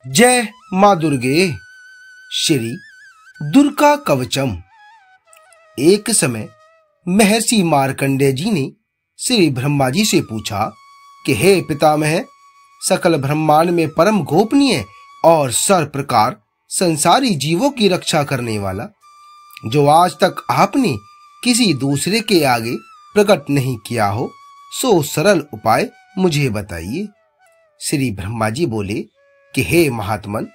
जय मां दुर्गे। श्री दुर्गा कवचम। एक समय महर्षि मार्कंडेय जी ने श्री ब्रह्मा जी से पूछा कि हे पितामह, सकल ब्रह्मांड में परम गोपनीय और सर्व प्रकार संसारी जीवों की रक्षा करने वाला, जो आज तक आपने किसी दूसरे के आगे प्रकट नहीं किया हो, सो सरल उपाय मुझे बताइए। श्री ब्रह्मा जी बोले कि हे महात्मन,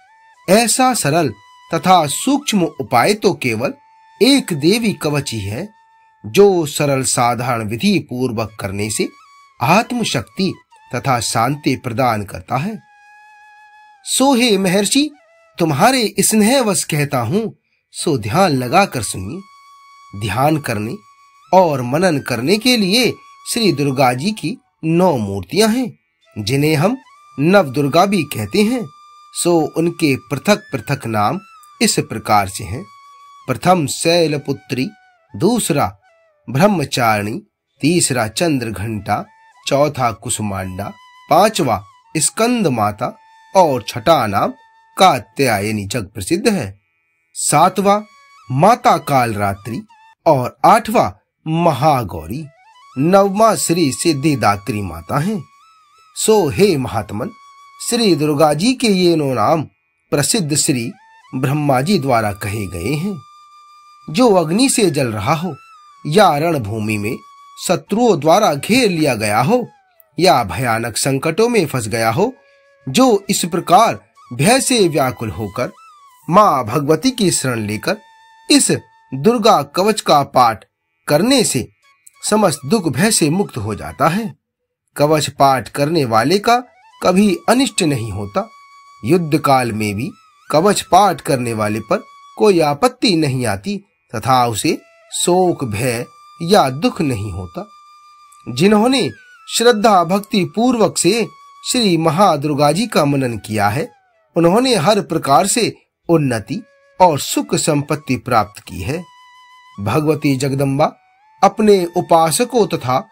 ऐसा सरल तथा सूक्ष्म उपाय तो केवल एक देवी कवच ही है, जो सरल साधारण विधि पूर्वक करने से आत्म शक्ति तथा शांति प्रदान करता है। सो हे महर्षि, तुम्हारे स्नेहवश कहता हूं, सो ध्यान लगाकर सुनिए। ध्यान करने और मनन करने के लिए श्री दुर्गा जी की 9 मूर्तियां हैं, जिन्हें हम नव दुर्गा भी कहते हैं। सो उनके पृथक पृथक नाम इस प्रकार से हैं। प्रथम शैलपुत्री, दूसरा ब्रह्मचारिणी, तीसरा चंद्रघंटा, चौथा कुसुमांडा, पांचवा स्कंद माता और छठा नाम कात्यायनी जग प्रसिद्ध है। सातवां माता कालरात्रि और आठवां महागौरी, नववां श्री सिद्धिदात्री माता हैं। सो हे महात्मन, श्री दुर्गा जी के ये 9 नाम प्रसिद्ध श्री ब्रह्मा जी द्वारा कहे गए हैं। जो अग्नि से जल रहा हो, या रणभूमि में शत्रुओं द्वारा घेर लिया गया हो, या भयानक संकटों में फंस गया हो, जो इस प्रकार भय से व्याकुल होकर मां भगवती की शरण लेकर इस दुर्गा कवच का पाठ करने से समस्त दुख भय से मुक्त हो जाता है। कवच पाठ करने वाले का कभी अनिष्ट नहीं होता। युद्ध काल में भी कवच पाठ करने वाले पर कोई आपत्ति नहीं आती तथा उसे शोक भय या दुख नहीं होता। जिन्होंने श्रद्धा भक्ति पूर्वक से श्री महादुर्गा जी का मनन किया है, उन्होंने हर प्रकार से उन्नति और सुख संपत्ति प्राप्त की है। भगवती जगदम्बा अपने उपासकों तथा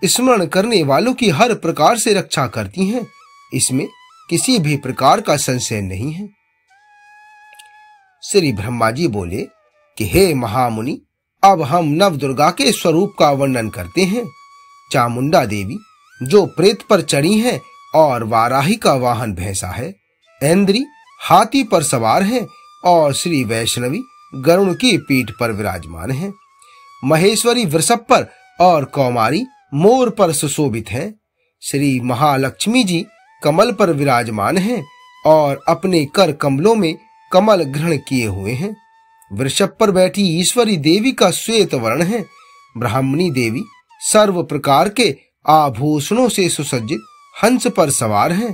स्मरण करने वालों की हर प्रकार से रक्षा करती हैं, इसमें किसी भी प्रकार का संशय नहीं है। श्री ब्रह्मा जी बोले कि हे महामुनि, अब हम नव दुर्गा के स्वरूप का वर्णन करते हैं। चामुंडा देवी जो प्रेत पर चढ़ी है और वाराही का वाहन भैंसा है, ऐन्द्री हाथी पर सवार है और श्री वैष्णवी गरुड़ की पीठ पर विराजमान है। महेश्वरी वृषभ पर और कौमारी मोर पर सुशोभित है। श्री महालक्ष्मी जी कमल पर विराजमान हैं और अपने कर कमलों में कमल ग्रहण किए हुए हैं। वृषभ पर बैठी ईश्वरी देवी का श्वेत वर्ण है। ब्राह्मणी देवी सर्व प्रकार के आभूषणों से सुसज्जित हंस पर सवार हैं।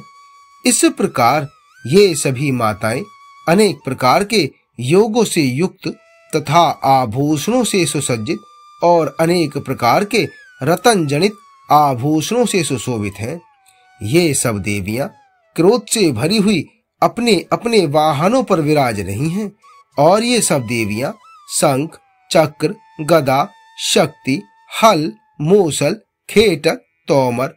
इस प्रकार ये सभी माताएं अनेक प्रकार के योगों से युक्त तथा आभूषणों से सुसज्जित और अनेक प्रकार के रतन जनित आभूषणों से सुशोभित हैं। ये सब देवियां क्रोध से भरी हुई अपने अपने वाहनों पर विराज रही हैं, और ये सब देवियां शंख, चक्र, गदा, शक्ति, हल, मूसल, खेटक, तोमर,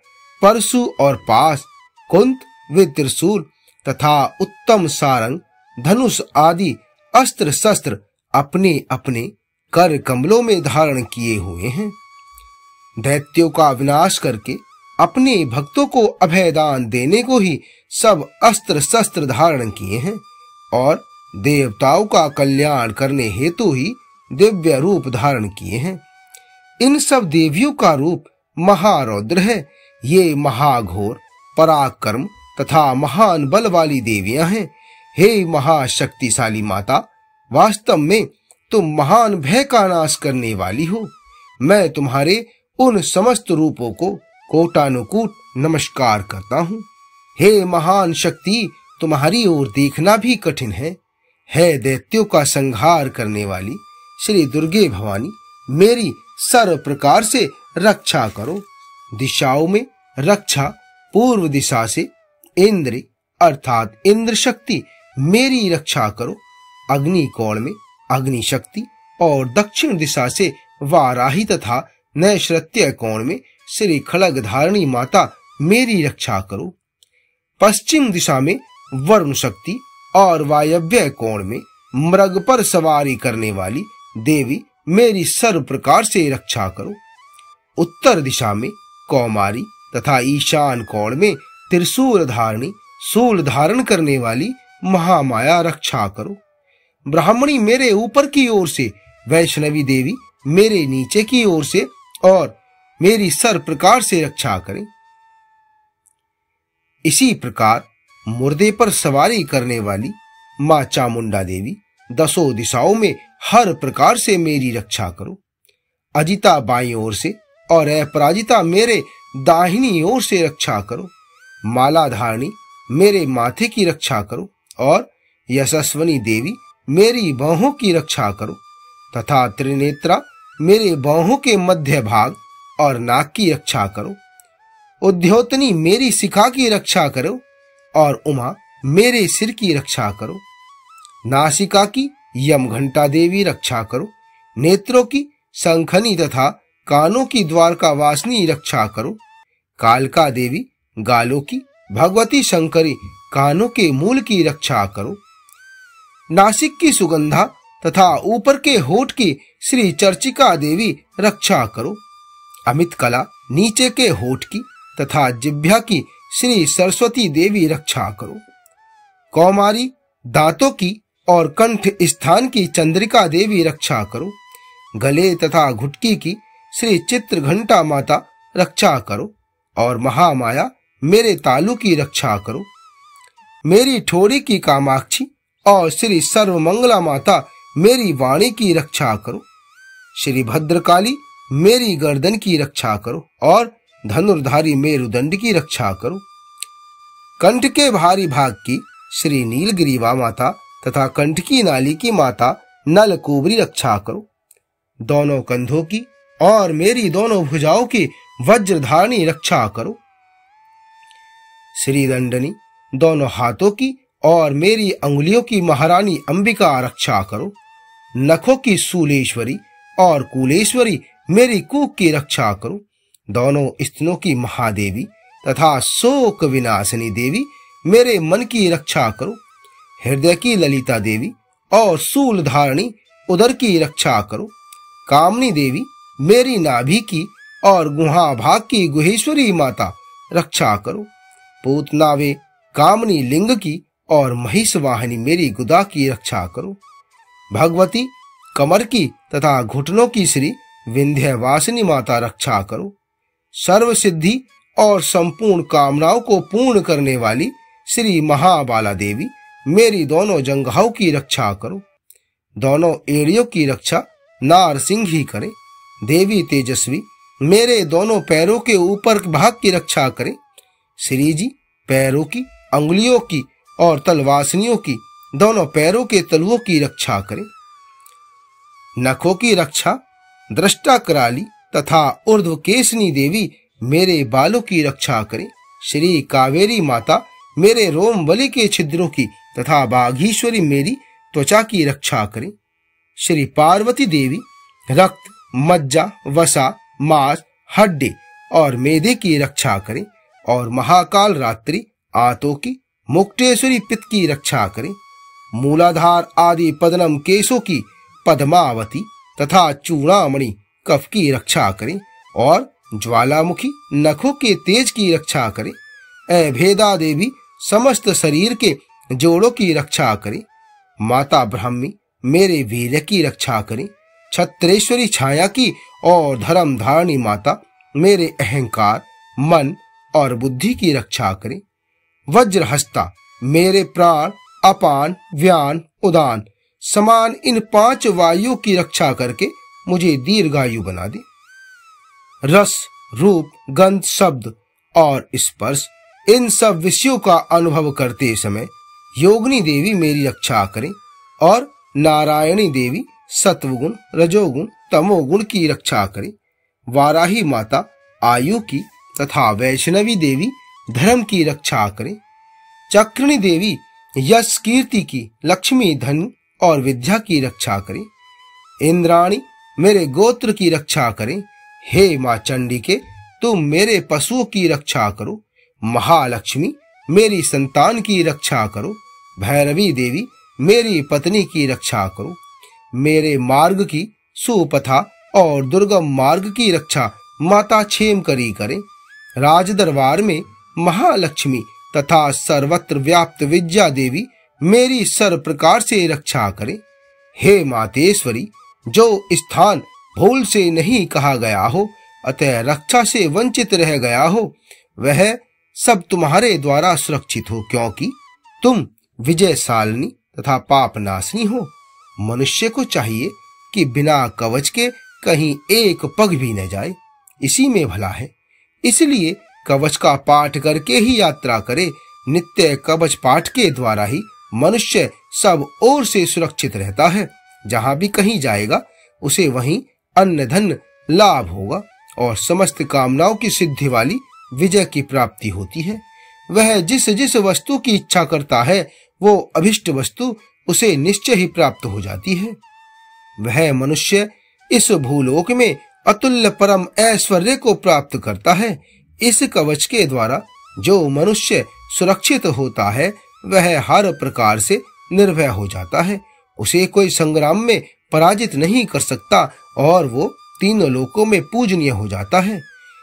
परशु और पास, कुंत व त्रिशूल तथा उत्तम सारंग, धनुष आदि अस्त्र शस्त्र अपने अपने कर कमलों में धारण किए हुए हैं। दैत्यों का विनाश करके अपने भक्तों को अभयदान देने को ही सब अस्त्र शस्त्र धारण किए हैं, और देवताओं का कल्याण करने हेतु ही दिव्य रूप धारण किए हैं। इन सब देवियों का रूप महारौद्र है। ये महाघोर पराक्रम तथा महान बल वाली देवियां हैं। हे महाशक्तिशाली माता, वास्तव में तुम महान भय का नाश करने वाली हो। मैं तुम्हारे उन समस्त रूपों को कोटानुकूट नमस्कार करता हूँ। हे महान शक्ति, तुम्हारी ओर देखना भी कठिन है। हे दैत्यों का संहार करने वाली श्री दुर्गे भवानी, मेरी सर्व प्रकार से रक्षा करो। दिशाओं में रक्षा पूर्व दिशा से इंद्र अर्थात इंद्र शक्ति मेरी रक्षा करो। अग्नि कोण में अग्नि शक्ति और दक्षिण दिशा से वाराही तथा नैश्रत्य कोण में श्री खड़ग धारणी माता मेरी रक्षा करो। पश्चिम दिशा में वरुण शक्ति और वायव्य कोण में मृग पर सवारी करने वाली देवी मेरी सर्व प्रकार से रक्षा करो। उत्तर दिशा में कौमारी तथा ईशान कोण में त्रिशूल धारणी शूल धारण करने वाली महामाया रक्षा करो। ब्राह्मणी मेरे ऊपर की ओर से, वैष्णवी देवी मेरे नीचे की ओर से और मेरी सर्व प्रकार से रक्षा करें। इसी प्रकार मुर्दे पर सवारी करने वाली मां चामुंडा देवी दसों दिशाओं में हर प्रकार से मेरी रक्षा करो। अजिता बाईं ओर से और अपराजिता मेरे दाहिनी ओर से रक्षा करो। माला धारणी मेरे माथे की रक्षा करो और यशस्वनी देवी मेरी बाहों की रक्षा करो तथा त्रिनेत्रा मेरे बाहों के मध्य भाग और नाक की रक्षा करो। उद्योतनी मेरी शिखा की रक्षा करो और उमा मेरे सिर की रक्षा करो। नासिका की यमघंटा देवी रक्षा करो। नेत्रों की शंखनी तथा कानों की द्वारका वासिनी रक्षा करो। कालका देवी गालों की, भगवती शंकरी कानों के मूल की रक्षा करो। नासिक की सुगंधा तथा ऊपर के होठ की श्री चर्चिका देवी रक्षा करो। अमित कला नीचे के होठ की तथा जिह्वा की श्री सरस्वती देवी रक्षा करो। कौमारी दांतों की और कंठ स्थान की चंद्रिका देवी रक्षा करो। गले तथा घुटकी की श्री चित्र घंटा माता रक्षा करो और महामाया मेरे तालु की रक्षा करो। मेरी ठोड़ी की कामाक्षी और श्री सर्वमंगला माता मेरी वाणी की रक्षा करो। श्री भद्रकाली मेरी गर्दन की रक्षा करो और धनुर्धारी मेरुदंड की रक्षा करो। कंठ के भारी भाग की श्री नीलगिरीवा माता तथा कंठ की नाली की माता नलकुबरी रक्षा करो। दोनों कंधों की और मेरी दोनों भुजाओं की वज्रधारणी रक्षा करो। श्री दंडनी दोनों हाथों की और मेरी अंगुलियों की महारानी अंबिका रक्षा करो। नखों की शूलेश्वरी और कुलेश्वरी मेरी कूक की रक्षा करो। दोनों स्तनों की महादेवी तथा शोक विनाशिनी देवी मेरे मन की रक्षा करो। हृदय की ललिता देवी और शूल धारणी उदर की रक्षा करो। कामनी देवी मेरी नाभि की और गुहा भाग की गुहेश्वरी माता रक्षा करो। पूतनावे कामनी लिंग की और महिष वाहिनी मेरी गुदा की रक्षा करो। भगवती कमर की तथा घुटनों की श्री विंध्यवासिनी माता रक्षा करो। सर्व सिद्धि और संपूर्ण कामनाओं को पूर्ण करने वाली श्री महाबाला देवी मेरी दोनों जंघाओं की रक्षा करो। दोनों एड़ियों की रक्षा नारसिंह ही करे। देवी तेजस्वी मेरे दोनों पैरों के ऊपर भाग की रक्षा करे। श्री जी पैरों की, अंगुलियों की और तलवासनियों की, दोनों पैरों के तलुओं की रक्षा करे। नखों की रक्षा दृष्टा कराली तथा ऊर्ध्वकेशनी देवी मेरे बालों की रक्षा करे। श्री कावेरी माता मेरे रोम बलि के छिद्रों की तथा बाघीश्वरी मेरी त्वचा की रक्षा करे। श्री पार्वती देवी रक्त, मज्जा, वसा, मांस, हड्डी और मेदे की रक्षा करे और महाकाल रात्रि आंतों की, मुक्तेश्वरी पित्त की रक्षा करे। मूलाधार आदि पद्मम केशों की पद्मावती तथा चूड़ामणि कफ की रक्षा करे और ज्वालामुखी नखों के तेज की रक्षा करे। अभेदा देवी समस्त शरीर के जोड़ों की रक्षा करे। माता ब्राह्मी मेरे वीर्य की रक्षा करे। छत्रेश्वरी छाया की और धर्म धारणी माता मेरे अहंकार, मन और बुद्धि की रक्षा करे। वज्रहस्ता मेरे प्राण, अपान, व्यान, उदान समान इन 5 वायुओं की रक्षा करके मुझे दीर्घायु बना दे। रस, रूप, गंध, शब्द और स्पर्श इन सब विषयों का अनुभव करते समय योगिनी देवी मेरी रक्षा करें और नारायणी देवी सत्वगुण, रजोगुण, तमोगुण की रक्षा करें। वाराही माता आयु की तथा वैष्णवी देवी धर्म की रक्षा करें। चक्रिणी देवी यश कीर्ति की, लक्ष्मी, धन और विद्या की रक्षा करें। इंद्राणी मेरे गोत्र की रक्षा करें। हे मां चंडिके तुम मेरे पशुओं की रक्षा करो। महालक्ष्मी मेरी संतान की रक्षा करो। भैरवी देवी मेरी पत्नी की रक्षा करो। मेरे मार्ग की सुपथा और दुर्गम मार्ग की रक्षा माता क्षेमकरी करें। राज दरबार में महालक्ष्मी तथा सर्वत्र व्याप्त विद्या देवी मेरी सर्व प्रकार से रक्षा करें। हे मातेश्वरी, जो स्थान भूल से नहीं कहा गया हो अतः रक्षा से वंचित रह गया हो, वह सब तुम्हारे द्वारा सुरक्षित हो, क्योंकि तुम विजयशालिनी तथा पापनाशिनी हो। मनुष्य को चाहिए कि बिना कवच के कहीं एक पग भी न जाए, इसी में भला है। इसलिए कवच का पाठ करके ही यात्रा करे। नित्य कवच पाठ के द्वारा ही मनुष्य सब ओर से सुरक्षित रहता है। जहां भी कहीं जाएगा उसे वहीं अन्न धन लाभ होगा और समस्त कामनाओं की सिद्धि वाली विजय की प्राप्ति होती है। वह जिस जिस वस्तु की इच्छा करता है वो अभिष्ट वस्तु उसे निश्चय ही प्राप्त हो जाती है। वह मनुष्य इस भूलोक में अतुल्य परम ऐश्वर्य को प्राप्त करता है। इस कवच के द्वारा जो मनुष्य सुरक्षित होता है वह हर प्रकार से निर्भय हो जाता है। उसे कोई संग्राम में पराजित नहीं कर सकता और वो तीनों लोकों में पूजनीय हो जाता है।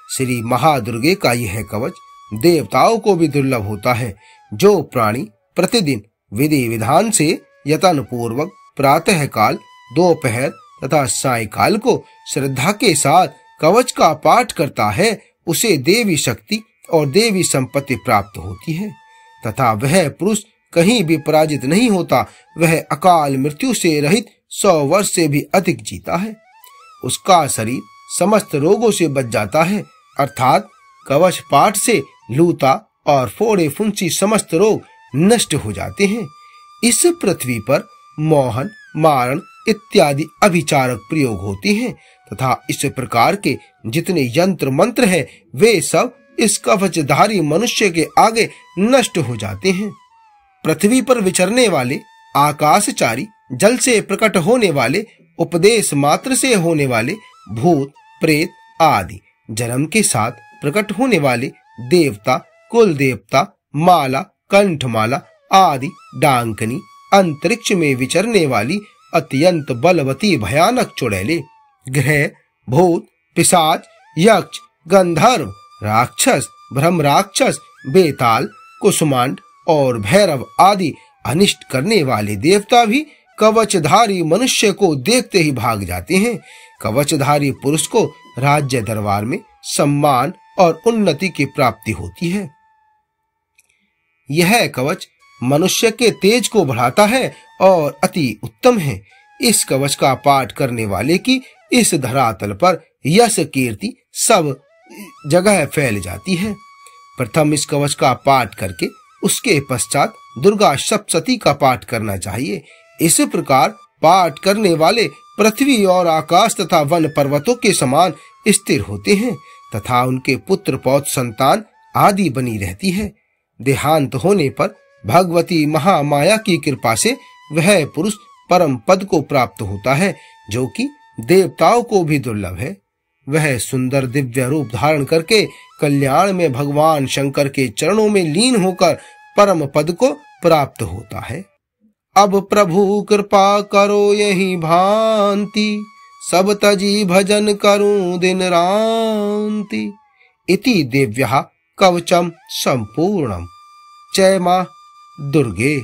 श्री महादुर्गे का यह कवच देवताओं को भी दुर्लभ होता है। जो प्राणी प्रतिदिन विधि विधान से यत्न पूर्वक प्रातः काल, दोपहर तथा सायंकाल को श्रद्धा के साथ कवच का पाठ करता है उसे देवी शक्ति और देवी संपत्ति प्राप्त होती है तथा वह पुरुष कहीं भी पराजित नहीं होता। वह अकाल मृत्यु से रहित 100 वर्ष से भी अधिक जीता है। उसका शरीर समस्त रोगों से बच जाता है, अर्थात कवच पाठ से लूता और फोड़े फुंसी समस्त रोग नष्ट हो जाते हैं। इस पृथ्वी पर मोहन, मारण इत्यादि अभिचारक प्रयोग होते हैं तथा इस प्रकार के जितने यंत्र मंत्र हैं वे सब इस कवचधारी मनुष्य के आगे नष्ट हो जाते हैं। पृथ्वी पर विचरने वाले आकाशचारी, जल से प्रकट होने वाले, उपदेश मात्र से होने वाले भूत प्रेत आदि, जन्म के साथ प्रकट होने वाले देवता, कुल देवता, माला, कंठमाला आदि, डांकनी, अंतरिक्ष में विचरने वाली अत्यंत बलवती भयानक चुड़ैले, ग्रह, भूत, पिशाच, यक्ष, गंधर्व, राक्षस, ब्रह्म राक्षस, बेताल, कुसुमांड और भैरव आदि अनिष्ट करने वाले देवता भी कवचधारी मनुष्य को देखते ही भाग जाते हैं। कवचधारी पुरुष को राज्य दरबार में सम्मान और उन्नति की प्राप्ति होती है। यह कवच मनुष्य के तेज को बढ़ाता है और अति उत्तम है। इस कवच का पाठ करने वाले की इस धरातल पर यश कीर्ति सब जगह फैल जाती है। प्रथम इस कवच का पाठ करके उसके पश्चात दुर्गा सप्तशती का पाठ करना चाहिए। इस प्रकार पाठ करने वाले पृथ्वी और आकाश तथा वन पर्वतों के समान स्थिर होते हैं तथा उनके पुत्र पौत्र संतान आदि बनी रहती है। देहांत होने पर भगवती महामाया की कृपा से वह पुरुष परम पद को प्राप्त होता है जो कि देवताओं को भी दुर्लभ है। वह सुंदर दिव्य रूप धारण करके कल्याण में भगवान शंकर के चरणों में लीन होकर परम पद को प्राप्त होता है। अब प्रभु कृपा करो यही भांति, सब तजी भजन करूं दिन रांति। इति दिव्यः कवचम संपूर्णम। जय मां दुर्गे।